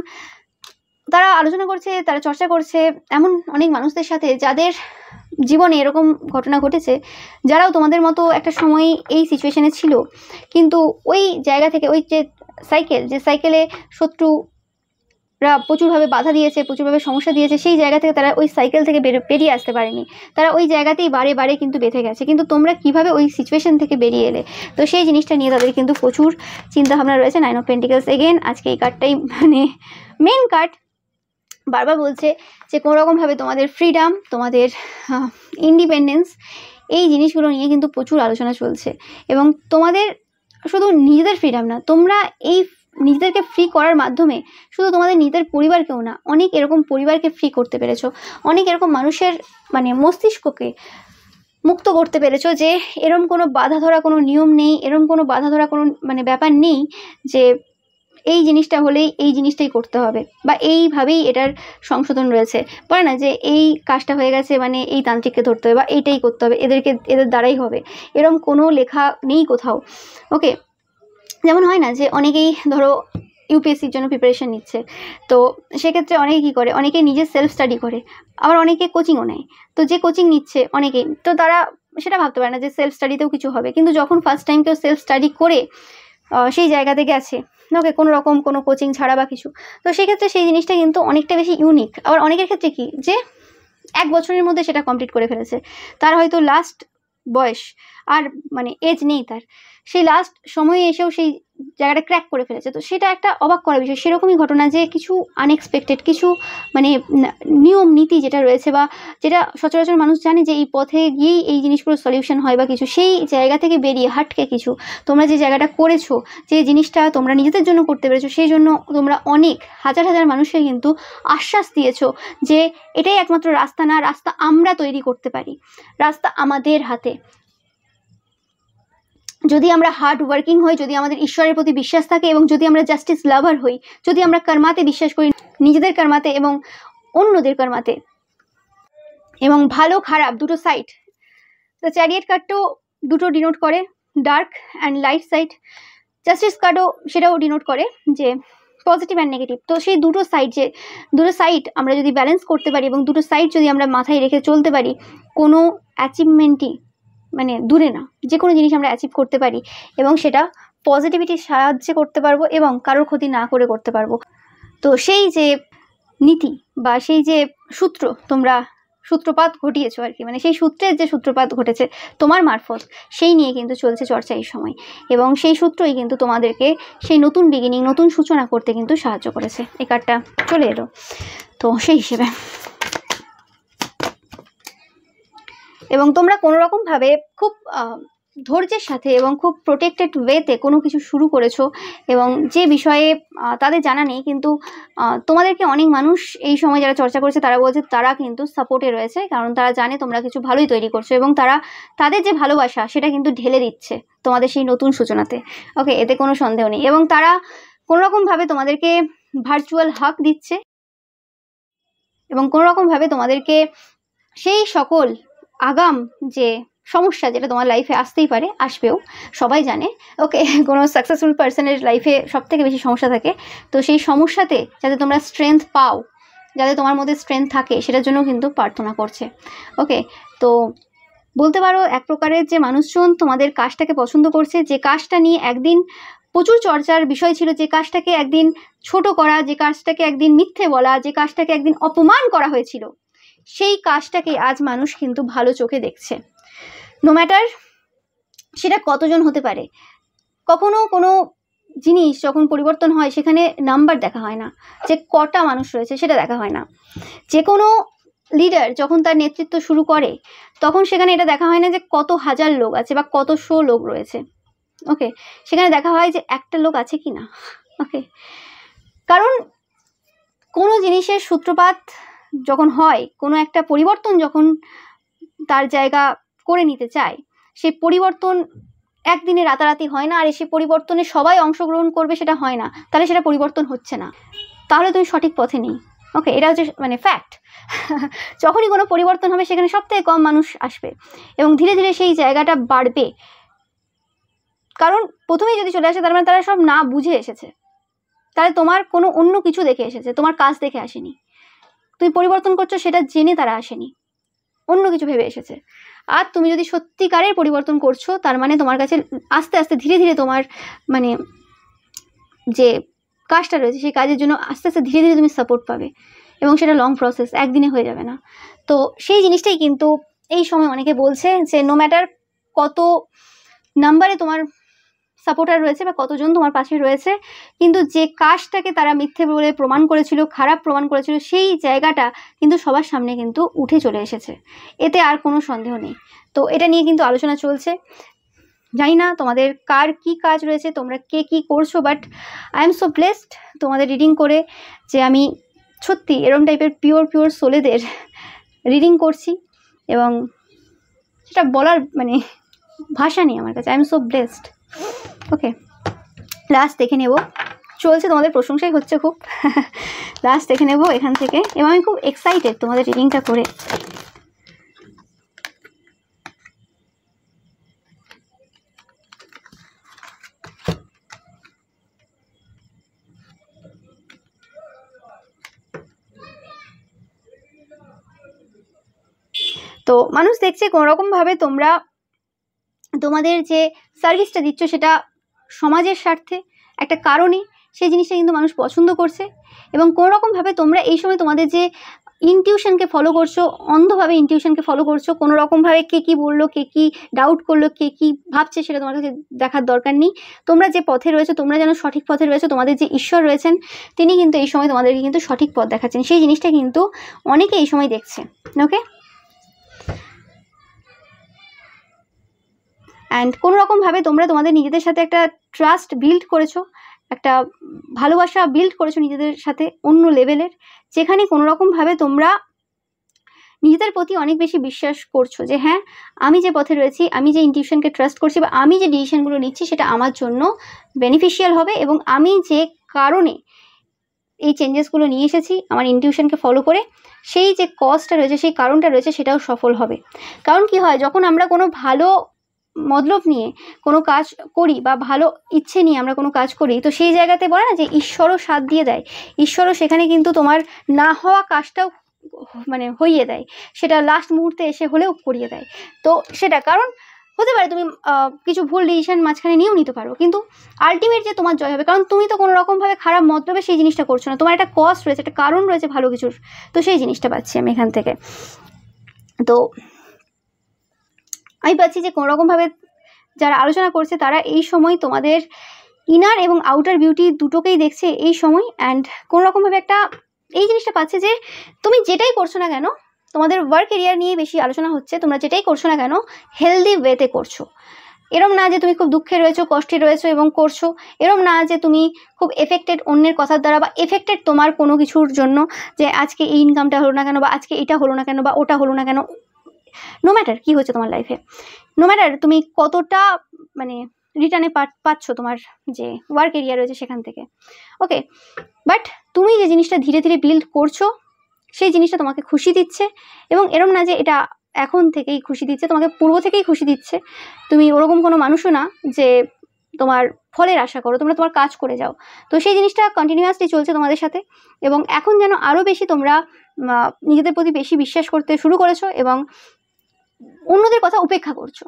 তারা আলোচনা করছে, তারা চর্চা করছে এমন অনেক মানুষদের সাথে যাদের জীবনে এরকম ঘটনা ঘটেছে, যারাও তোমাদের মতো একটা সময় এই সিচুয়েশনে ছিল, কিন্তু ওই জায়গা থেকে, ওই যে সাইকেলে শত্রুরা প্রচুরভাবে বাধা দিয়েছে, প্রচুরভাবে সমস্যা দিয়েছে, সেই জায়গা থেকে তারা ওই সাইকেল থেকে বেরিয়ে আসতে পারেনি, তারা ওই জায়গাতেই বারে বারে কিন্তু বেঁধে গেছে। কিন্তু তোমরা কিভাবে ওই সিচুয়েশন থেকে বেরিয়ে এলে, তো সেই জিনিসটা নিয়ে তাদের কিন্তু প্রচুর চিন্তাভাবনা রয়েছে। 9 of Pentacles এগেন, আজকে এই কার্ডটাই মেন কার্ড বারবার বলছে যে কোনোরকমভাবে তোমাদের ফ্রিডম, তোমাদের ইন্ডিপেন্ডেন্স, এই জিনিসগুলো নিয়ে কিন্তু প্রচুর আলোচনা চলছে। এবং তোমাদের শুধু নিজেদের ফ্রিডম না, তোমরা এই নিজেদেরকে ফ্রি করার মাধ্যমে শুধু তোমাদের নিজেদের পরিবারকেও না, অনেক এরকম পরিবারকে ফ্রি করতে পেরেছো, অনেক এরকম মানুষের মস্তিষ্ককে মুক্ত করতে পেরেছো যে এরম কোনো বাধা ধরা কোনো নিয়ম নেই, এরম কোনো বাধা ধরা কোনো ব্যাপার নেই যে এই জিনিসটা হলেই এই জিনিসটাই করতে হবে বা এইভাবেই এটার সংশোধন রয়েছে। বলে না যে এই কাজটা হয়ে গেছে এই তান্ত্রিককে ধরতে হবে বা এইটাই করতে হবে, এদের দ্বারাই হবে, এরম কোনো লেখা নেই কোথাও। ওকে, যেমন হয় না যে অনেকেই ধরো ইউপিএসসির জন্য প্রিপারেশন নিচ্ছে। তো সেক্ষেত্রে অনেকে কী করে, অনেকে নিজে সেলফ স্টাডি করে, আবার অনেকে কোচিংও নেয়। তো যে কোচিং নিচ্ছে অনেকেই, তো তারা সেটা ভাবতে পারে না যে সেলফ স্টাডিতেও কিছু হবে, কিন্তু যখন ফার্স্ট টাইম কেউ সেলফ স্টাডি করে সেই জায়গাতে গেছে, ওকে, কোনো রকম কোনো কোচিং ছাড়া বা কিছু, তো সেক্ষেত্রে সেই জিনিসটা কিন্তু অনেকটা বেশি ইউনিক। আবার অনেকের ক্ষেত্রে কি, যে 1 বছরের মধ্যে সেটা কমপ্লিট করে ফেলেছে, তার হয়তো লাস্ট বয়স আর মানে এজ নেই তার, সেই লাস্ট সময়ে এসেও সেই জায়গাটা ক্র্যাক করে ফেলেছে। তো সেটা একটা অবাক করা বিষয়। সেরকমই ঘটনা যে কিছু আনএক্সপেক্টেড কিছু মানে নিয়ম নীতি যেটা রয়েছে, বা যেটা সচরাচর মানুষ জানে যে এই পথে গিয়েই এই জিনিসগুলো সলিউশন হয় বা কিছু, সেই জায়গা থেকে বেরিয়ে হাটকে কিছু তোমরা যে জায়গাটা করেছো, যে জিনিসটা তোমরা নিজেদের জন্য করতে পেরেছো, সেই জন্য তোমরা অনেক হাজার হাজার মানুষের কিন্তু আশ্বাস দিয়েছো যে এটাই একমাত্র রাস্তা না, রাস্তা আমরা তৈরি করতে পারি, রাস্তা আমাদের হাতে। যদি আমরা হার্ড ওয়ার্কিং হই, যদি আমাদের ঈশ্বরের প্রতি বিশ্বাস থাকে, এবং যদি আমরা জাস্টিস লাভার হই, যদি আমরা কর্মাতে বিশ্বাস করি, নিজেদের কর্মাতে এবং অন্যদের কর্মাতে, এবং ভালো খারাপ দুটো সাইড, তো চ্যারিয়েট কার্ডটাও দুটো ডিনোট করে, dark and light side. Justice কার্ডও সেটাও ডিনোট করে যে পজিটিভ অ্যান্ড নেগেটিভ। তো সেই দুটো সাইড, যে দুটো সাইড আমরা যদি ব্যালেন্স করতে পারি এবং দুটো সাইড যদি আমরা মাথায় রেখে চলতে পারি, কোনো অ্যাচিভমেন্টই মানে দূরে না, যে কোনো জিনিস আমরা অ্যাচিভ করতে পারি, এবং সেটা পজিটিভিটির সাহায্যে করতে পারবো এবং কারোর ক্ষতি না করে করতে পারবো। তো সেই যে নীতি বা সেই যে সূত্র তোমরা সূত্রপাত ঘটিয়েছো আর কি, মানে সেই সূত্রের যে সূত্রপাত ঘটেছে তোমার মারফত, সেই নিয়ে কিন্তু চলছে চর্চা এই সময়, এবং সেই সূত্রই কিন্তু তোমাদেরকে সেই নতুন বিগিনিং, নতুন সূচনা করতে কিন্তু সাহায্য করেছে। এই কার্ডটা চলে এলো। তো সেই হিসেবে এবং তোমরা কোনো রকমভাবে খুব ধৈর্যের সাথে এবং খুব প্রোটেক্টেড ওয়েতে কোনো কিছু শুরু করেছো, এবং যে বিষয়ে তাদের জানা নেই, কিন্তু তোমাদেরকে অনেক মানুষ এই সময় যারা চর্চা করেছে তারা বলছে তারা কিন্তু সাপোর্টে রয়েছে, কারণ তারা জানে তোমরা কিছু ভালোই তৈরি করছো, এবং তারা তাদের যে ভালোবাসা সেটা কিন্তু ঢেলে দিচ্ছে তোমাদের সেই নতুন সূচনাতে। ওকে, এতে কোনো সন্দেহ নেই। এবং তারা কোনো রকমভাবে তোমাদেরকে ভার্চুয়াল হাক দিচ্ছে, এবং কোনো রকমভাবে তোমাদেরকে সেই সকল আগাম যে সমস্যা যেটা তোমার লাইফে আসতেই পারে, আসবেও, সবাই জানে। ওকে, কোনো সাকসেসফুল পার্সনের লাইফে সব থেকে বেশি সমস্যা থাকে, তো সেই সমস্যাতে যাতে তোমরা স্ট্রেংথ পাও, যাতে তোমার মধ্যে স্ট্রেংথ থাকে, সেটার জন্য কিন্তু প্রার্থনা করছে। ওকে, তো বলতে পারো এক প্রকারের যে মানুষজন তোমাদের কাজটাকে পছন্দ করছে, যে কাজটা নিয়ে একদিন প্রচুর চর্চার বিষয় ছিল, যে কাজটাকে একদিন ছোট করা, যে কাজটাকে একদিন মিথ্যে বলা, যে কাজটাকে একদিন অপমান করা হয়েছিল, সেই কাজটাকে আজ মানুষ কিন্তু ভালো চোখে দেখছে। নো ম্যাটার সেটা কতজন হতে পারে। কখনো কোনো জিনিস যখন পরিবর্তন হয়, সেখানে নাম্বার দেখা হয় না, যে কটা মানুষ রয়েছে সেটা দেখা হয় না। যে কোনো লিডার যখন তার নেতৃত্ব শুরু করে, তখন সেখানে এটা দেখা হয় না যে কত হাজার লোক আছে বা কত শো লোক রয়েছে। ওকে, সেখানে দেখা হয় যে একটা লোক আছে কি না। ওকে, কারণ কোনো জিনিসের সূত্রপাত যখন হয়, কোনো একটা পরিবর্তন যখন তার জায়গা করে নিতে চায়, সেই পরিবর্তন একদিনে রাতারাতি হয় না, আর সেই পরিবর্তনে সবাই অংশগ্রহণ করবে সেটা হয় না, তাহলে সেটা পরিবর্তন হচ্ছে না, তাহলে তুমি সঠিক পথে নেই। ওকে, এটা হচ্ছে মানে ফ্যাক্ট। যখনই কোনো পরিবর্তন হবে, সেখানে সবথেকে কম মানুষ আসবে, এবং ধীরে ধীরে সেই জায়গাটা বাড়বে। কারণ প্রথমেই যদি চলে আসে, তার মানে তারা সব না বুঝে এসেছে, তাহলে তোমার কোনো অন্য কিছু দেখে এসেছে, তোমার কাজ দেখে আসেনি। তুমি পরিবর্তন করছো সেটা জেনে তারা আসেনি, অন্য কিছু ভেবে এসেছে। আর তুমি যদি সত্যিকারের পরিবর্তন করছো, তার মানে তোমার কাছে আস্তে আস্তে ধীরে ধীরে তোমার মানে যে কাজটা রয়েছে, সেই কাজের জন্য আস্তে আস্তে ধীরে ধীরে তুমি সাপোর্ট পাবে, এবং সেটা লং প্রসেস, একদিনে হয়ে যাবে না। তো সেই জিনিসটাই কিন্তু এই সময় অনেকে বলছে যে নো ম্যাটার কত নাম্বারে তোমার সাপোর্টার রয়েছে বা কতজন তোমার পাশে রয়েছে, কিন্তু যে কাজটাকে তারা মিথ্যে বলে প্রমাণ করেছিল, খারাপ প্রমাণ করেছিল, সেই জায়গাটা কিন্তু সবার সামনে কিন্তু উঠে চলে এসেছে, এতে আর কোনো সন্দেহ নেই। তো এটা নিয়ে কিন্তু আলোচনা চলছে। জানি না তোমাদের কার কি কাজ রয়েছে, তোমরা কে কি করছো, but I am so blessed তোমাদের রিডিং করে, যে আমি সত্যি এরম টাইপের পিওর সোলেদের রিডিং করছি, এবং সেটা বলার মানে ভাষা নেই আমার কাছে। I am so blessed. Okay, last দেখে নেব, চলছে, তোমাদের প্রশংসাই হচ্ছে খুব। লাস্ট দেখে নেব এখান থেকে, এবং আমি খুব এক্সাইটেড তোমাদের রিডিংটা করে। তো মানুষ দেখছে কোনোরকমভাবে তোমরা তোমাদের যে সার্ভিসটা দিচ্ছ সেটা সমাজের স্বার্থে একটা কারণে, সেই জিনিসটা কিন্তু মানুষ পছন্দ করছে। এবং কোনোরকমভাবে তোমরা এই সময় তোমাদের যে ইনটিউশনকে ফলো করছো, অন্ধভাবে ইনটিউশনকে ফলো করছো, কোনো রকমভাবে কে কী বললো, কে কী ডাউট করলো, কে কী ভাবছে সেটা তোমার কাছে দেখার দরকার নেই। তোমরা যে পথে রয়েছো, তোমরা যেন সঠিক পথে রয়েছো, তোমাদের যে ঈশ্বর রয়েছেন তিনি কিন্তু এই সময় তোমাদেরকে কিন্তু সঠিক পথ দেখাচ্ছেন, সেই জিনিসটা কিন্তু অনেকে এই সময় দেখছে। ওকে, অ্যান্ড কোনোরকমভাবে তোমরা তোমাদের নিজেদের সাথে একটা ট্রাস্ট বিল্ড করেছো, একটা ভালোবাসা বিল্ড করেছো নিজেদের সাথে অন্য লেভেলের, যেখানে কোনোরকমভাবে তোমরা নিজেদের প্রতি অনেক বেশি বিশ্বাস করছো যে হ্যাঁ, আমি যে পথে রয়েছি, আমি যে ইনটিউশনকে ট্রাস্ট করছি বা আমি যে ডিসিশনগুলো নিচ্ছি সেটা আমার জন্য বেনিফিশিয়াল হবে, এবং আমি যে কারণে এই চেঞ্জেসগুলো নিয়ে এসেছি আমার ইনটিউশনকে ফলো করে, সেই যে কজটা রয়েছে, সেই কারণটা রয়েছে, সেটাও সফল হবে। কারণ কি হয়, যখন আমরা কোনো ভালো মতলব নিয়ে কোনো কাজ করি বা ভালো ইচ্ছে নিয়ে আমরা কোনো কাজ করি, তো সেই জায়গাতে বলে না যে ঈশ্বরও সাথ দিয়ে দেয়, ঈশ্বরও সেখানে কিন্তু তোমার না হওয়া কাজটাও মানে হইয়ে দেয়, সেটা লাস্ট মুহূর্তে এসে হলেও করিয়ে দেয়। তো সেটা কারণ হতে পারে তুমি কিছু ভুল ডিসিশন মাঝখানে নিয়েও নিতে পারো, কিন্তু আলটিমেট যে তোমার জয় হবে, কারণ তুমি তো কোনো রকমভাবে খারাপ মতলবে সেই জিনিসটা করছো না, তোমার একটা কজ রয়েছে, একটা কারণ রয়েছে ভালো কিছুর। তো সেই জিনিসটা পাচ্ছি আমি এখান থেকে। তো আমি পাচ্ছি যে কোনোরকমভাবে যারা আলোচনা করছে তারা এই সময় তোমাদের ইনার এবং আউটার বিউটি দুটোকেই দেখছে এই সময়। অ্যান্ড কোনোরকমভাবে একটা এই জিনিসটা পাচ্ছে যে তুমি যেটাই করছো না কেন, তোমাদের ওয়ার্ক এরিয়া নিয়ে বেশি আলোচনা হচ্ছে, তোমরা যেটাই করছো না কেন হেলদি ওয়েতে করছো। এরম না যে তুমি খুব দুঃখে রয়েছো, কষ্টে রয়েছো এবং করছো, এরম না যে তুমি খুব এফেক্টেড অন্যের কথার দ্বারা, বা এফেক্টেড তোমার কোনো কিছুর জন্য, যে আজকে এই ইনকামটা হলো না কেন, বা আজকে এটা হলো না কেন, বা ওটা হলো না কেন। নো ম্যাটার কী হচ্ছে তোমার লাইফে, নো ম্যাটার তুমি কতটা মানে রিটার্নে পাচ্ছ তোমার যে ওয়ার্ক এরিয়া রয়েছে সেখান থেকে। ওকে, বাট তুমি যে জিনিসটা ধীরে ধীরে বিল্ড করছো সেই জিনিসটা তোমাকে খুশি দিচ্ছে, এবং এরম না যে এটা এখন থেকেই খুশি দিচ্ছে, তোমাকে পূর্ব থেকেই খুশি দিচ্ছে। তুমি ওরকম কোনো মানুষও না যে তোমার ফলের আশা করো, তোমরা তোমার কাজ করে যাও। তো সেই জিনিসটা কন্টিনিউয়াসলি চলছে তোমাদের সাথে, এবং এখন যেন আরও বেশি তোমরা নিজেদের প্রতি বেশি বিশ্বাস করতে শুরু করেছো এবং অন্যদের কথা উপেক্ষা করছো।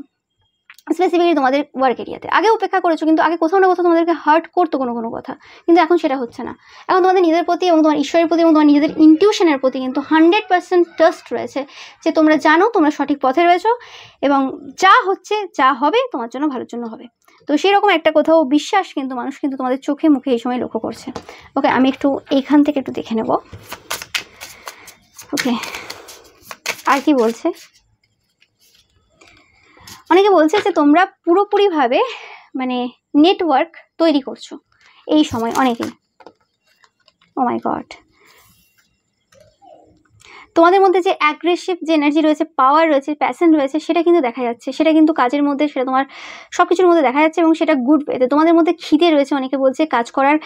স্পেসিফিকলি তোমাদের ওয়ার্ক এরিয়াতে আগে উপেক্ষা করেছো, কিন্তু আগে কোথাও না কোথাও তোমাদেরকে হার্ট করতো কোনো কথা, কিন্তু এখন সেটা হচ্ছে না। এখন তোমাদের নিজেদের প্রতি এবং তোমার ঈশ্বরের প্রতি এবং তোমার নিজেদের ইনটিউশনের প্রতি কিন্তু 100% ট্রাস্ট রয়েছে, যে তোমরা জানো তোমরা সঠিক পথে রয়েছো, এবং যা হচ্ছে যা হবে তোমার জন্য ভালোর জন্য হবে। তো সেই রকম একটা কোথাও বিশ্বাস কিন্তু মানুষ কিন্তু তোমাদের চোখে মুখে এই সময় লক্ষ্য করছে। ওকে, আমি একটু এইখান থেকে একটু দেখে নেব। ওকে, আর কি বলছে, অনেকে বলছে যে তোমরা পুরোপুরিভাবে মানে নেটওয়ার্ক তৈরি করছো এই সময় অনেকেই। ও মাই গড, তোমাদের মধ্যে যে অ্যাগ্রেসিভ যে এনার্জি রয়েছে, পাওয়ার রয়েছে, প্যাশন রয়েছে, সেটা কিন্তু দেখা যাচ্ছে, সেটা কিন্তু কাজের মধ্যে, সেটা তোমার সব কিছুর মধ্যে দেখা যাচ্ছে, এবং সেটা গুড ওয়েতে। তোমাদের মধ্যে খিদে রয়েছে, অনেকে বলছে কাজ করার,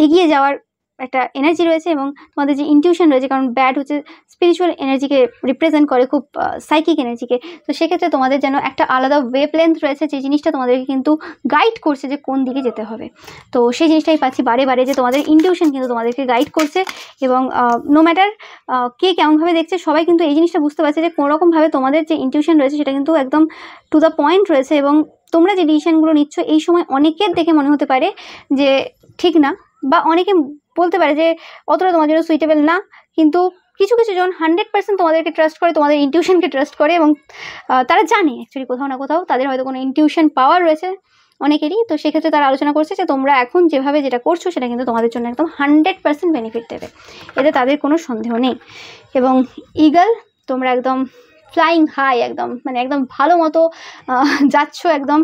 এগিয়ে যাওয়ার একটা এনার্জি রয়েছে, এবং তোমাদের যে ইনটিউশন রয়েছে, কারণ ব্যাড হচ্ছে স্পিরিচুয়াল এনার্জিকে রিপ্রেজেন্ট করে, খুব সাইকিক এনার্জিকে। তো সেক্ষেত্রে তোমাদের যেন একটা আলাদা ওয়েভলেন্থ রয়েছে, যে জিনিসটা তোমাদেরকে কিন্তু গাইড করছে যে কোন দিকে যেতে হবে। তো সেই জিনিসটাই পাচ্ছি বারে বারে, যে তোমাদের ইনটিউশন কিন্তু তোমাদেরকে গাইড করছে, এবং নো ম্যাটার কে কেমনভাবে দেখছে, সবাই কিন্তু এই জিনিসটা বুঝতে পারছে যে কোনোরকমভাবে তোমাদের যে ইনটিউশন রয়েছে সেটা কিন্তু একদম টু দ্য পয়েন্ট রয়েছে, এবং তোমরা যে ডিসিশনগুলো নিচ্ছ এই সময় অনেকের দেখে মনে হতে পারে যে ঠিক না, বা অনেকে বলতে পারে যে অতটা তোমার জন্য সুইটেবল না, কিন্তু কিছু কিছু জন 100% তোমাদেরকে ট্রাস্ট করে, তোমাদের ইনটিউশনকে ট্রাস্ট করে, এবং তারা জানে অ্যাকচুয়ালি কোথাও না কোথাও তাদের হয়তো কোনো ইনটিউশন পাওয়ার রয়েছে অনেকেরই। তো সেক্ষেত্রে তারা আলোচনা করছে যে তোমরা এখন যেভাবে যেটা করছো সেটা কিন্তু তোমাদের জন্য একদম 100% বেনিফিট দেবে, এতে তাদের কোনো সন্দেহ নেই। এবং ইগল, তোমরা একদম ফ্লাইং হাই, একদম মানে একদম ভালো মতো যাচ্ছ, একদম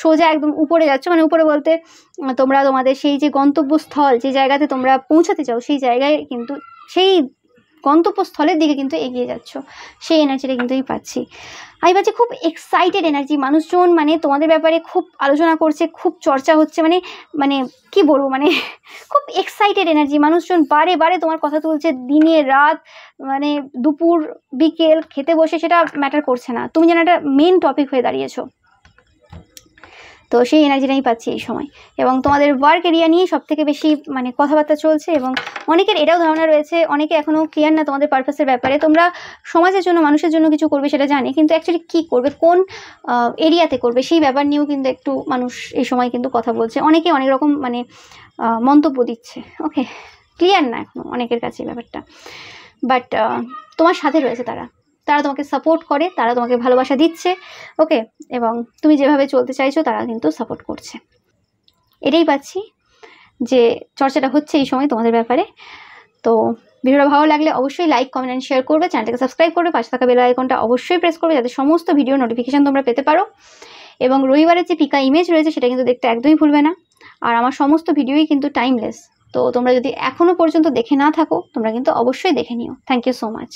সোজা একদম উপরে যাচ্ছ, মানে উপরে বলতে তোমরা তোমাদের সেই যে গন্তব্যস্থল, যে জায়গাতে তোমরা পৌঁছাতে চাও, সেই জায়গায় কিন্তু সেই গন্তব্যস্থলের দিকে কিন্তু এগিয়ে যাচ্ছ, সেই এনার্জিটা কিন্তু আমি পাচ্ছি। আমি পাচ্ছি খুব এক্সাইটেড এনার্জি, মানুষজন মানে তোমাদের ব্যাপারে খুব আলোচনা করছে, খুব চর্চা হচ্ছে, মানে মানে কি বলবো, মানে খুব এক্সাইটেড এনার্জি, মানুষজন বারে বারে তোমার কথা তুলছে, দিনে রাত, মানে দুপুর বিকেল খেতে বসে, সেটা ম্যাটার করছে না, তুমি যেন একটা মেন টপিক হয়ে দাঁড়িয়েছো। তো সেই এনার্জিটাই পাচ্ছি এই সময়। এবং তোমাদের ওয়ার্ক এরিয়া নিয়ে সব থেকে বেশি মানে কথাবার্তা চলছে, এবং অনেকের এটাও ধারণা রয়েছে, অনেকে এখনও ক্লিয়ার না তোমাদের পারপাসের ব্যাপারে। তোমরা সমাজের জন্য, মানুষের জন্য কিছু করবে সেটা জানে, কিন্তু অ্যাকচুয়ালি কী করবে, কোন এরিয়াতে করবে সেই ব্যাপার নিয়েও কিন্তু একটু মানুষ এই সময় কিন্তু কথা বলছে। অনেকে অনেক রকম মানে মন্তব্য দিচ্ছে। ওকে, ক্লিয়ার না এখনও অনেকের কাছে ব্যাপারটা, বাট তোমার সাথে রয়েছে তারা, তারা তোমাকে সাপোর্ট করে, তারা তোমাকে ভালোবাসা দিচ্ছে। ওকে, এবং তুমি যেভাবে চলতে চাইছো তারা কিন্তু সাপোর্ট করছে। এটাই পাচ্ছি যে চর্চাটা হচ্ছে এই সময় তোমাদের ব্যাপারে। তো ভিডিওটা ভালো লাগলে অবশ্যই লাইক, কমেন্ট অ্যান্ড শেয়ার করবে, চ্যানেলটাকে সাবস্ক্রাইব করবে, পাশে থাকা বেল আইকনটা অবশ্যই প্রেস করবে যাতে সমস্ত ভিডিও নোটিফিকেশান তোমরা পেতে পারো। এবং রবিবারের যে পিকা ইমেজ রয়েছে সেটা কিন্তু দেখতে একদমই ভুলবে না। আর আমার সমস্ত ভিডিওই কিন্তু টাইমলেস, তো তোমরা যদি এখনও পর্যন্ত দেখে না থাকো তোমরা কিন্তু অবশ্যই দেখে নিও। Thank you so much.